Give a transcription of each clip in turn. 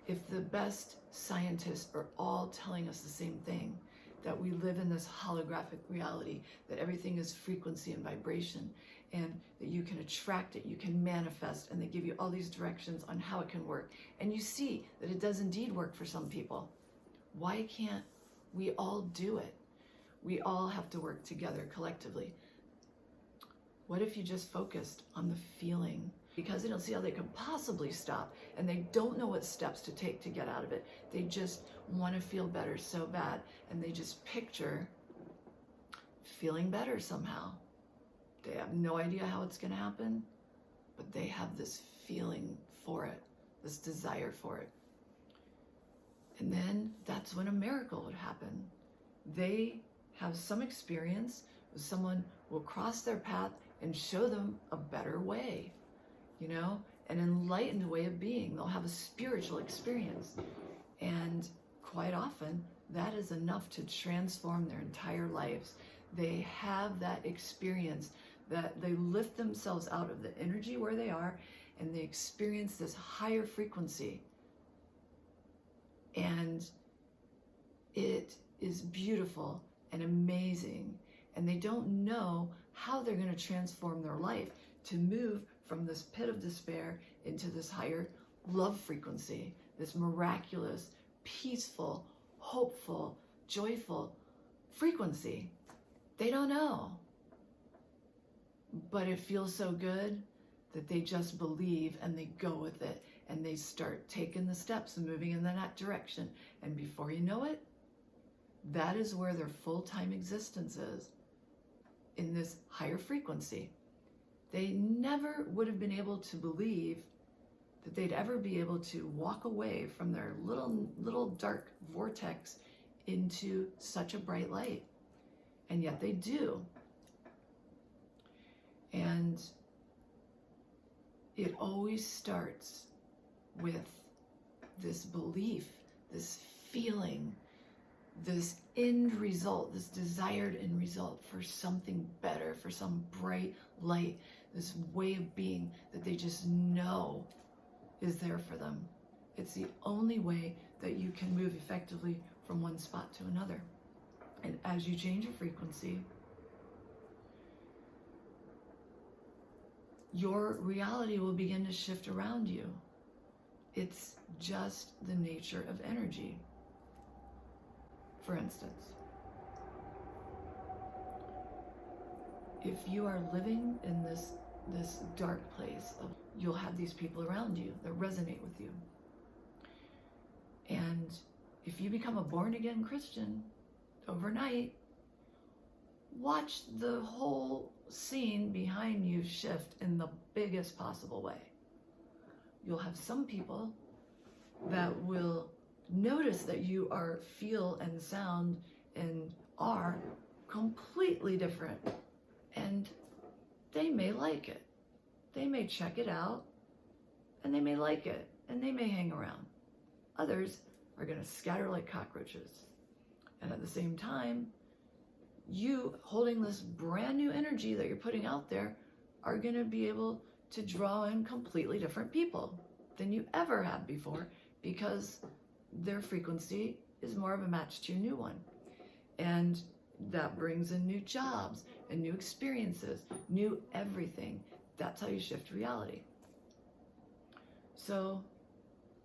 if the best scientists are all telling us the same thing, that we live in this holographic reality, that everything is frequency and vibration, and that you can attract it, you can manifest, and they give you all these directions on how it can work. And you see that it does indeed work for some people. Why can't we all do it? We all have to work together collectively. What if you just focused on the feeling? Because they don't see how they can possibly stop, and they don't know what steps to take to get out of it. They just want to feel better so bad, and they just picture feeling better somehow. They have no idea how it's going to happen, but they have this feeling for it, this desire for it. And then that's when a miracle would happen. They have some experience, someone will cross their path and show them a better way, you know, an enlightened way of being. They'll have a spiritual experience. And quite often, that is enough to transform their entire lives. They have that experience, that they lift themselves out of the energy where they are, and they experience this higher frequency. And it is beautiful and amazing. And they don't know how they're going to transform their life to move from this pit of despair into this higher love frequency, this miraculous, peaceful, hopeful, joyful frequency. They don't know. But it feels so good that they just believe and they go with it, and they start taking the steps and moving in that direction. And before you know it, that is where their full-time existence is, in this higher frequency. They never would have been able to believe that they'd ever be able to walk away from their little dark vortex into such a bright light. And yet they do. And it always starts with this belief, this feeling, this end result, this desired end result for something better, for some bright light, this way of being that they just know is there for them. It's the only way that you can move effectively from one spot to another. And as you change your frequency, your reality will begin to shift around you. It's just the nature of energy. For instance, if you are living in this dark place, you'll have these people around you that resonate with you. And if you become a born-again Christian overnight, watch the whole scene behind you shift in the biggest possible way. You'll have some people that will notice that you feel and sound and are completely different, and they may like it. They may check it out, and they may like it, and they may hang around. Others are going to scatter like cockroaches. And at the same time, you holding this brand new energy that you're putting out there are going to be able to draw in completely different people than you ever have before, because their frequency is more of a match to your new one. And that brings in new jobs and new experiences, new everything. That's how you shift reality. So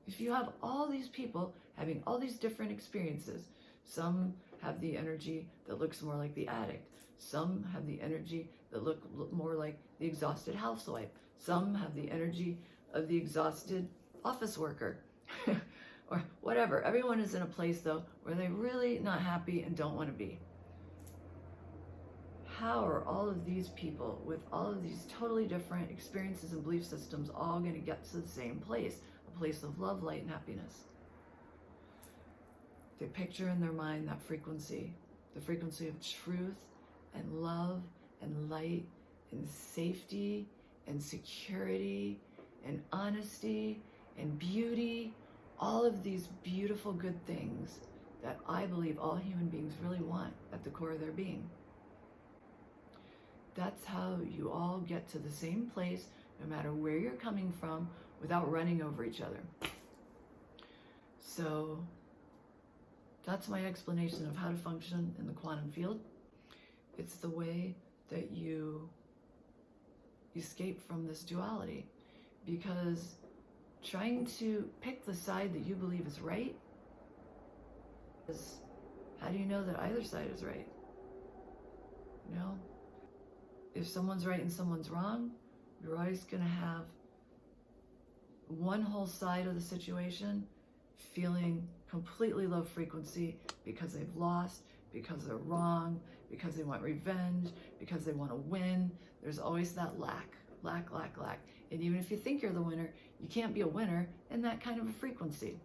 if you have all these people having all these different experiences, some have the energy that looks more like the addict, some have the energy that look more like the exhausted housewife, some have the energy of the exhausted office worker, or whatever. Everyone is in a place, though, where they're really not happy and don't want to be. How are all of these people with all of these totally different experiences and belief systems all going to get to the same place, a place of love, light, and happiness? They picture in their mind that frequency, the frequency of truth and love and light and safety and security and honesty and beauty, all of these beautiful good things that I believe all human beings really want at the core of their being. That's how you all get to the same place, no matter where you're coming from, without running over each other. So that's my explanation of how to function in the quantum field. It's the way that you escape from this duality, because trying to pick the side that you believe is right is, how do you know that either side is right? You know, if someone's right and someone's wrong, you're always going to have one whole side of the situation feeling completely low frequency because they've lost, because they're wrong, because they want revenge, because they want to win. There's always that lack. And even if you think you're the winner, you can't be a winner in that kind of a frequency.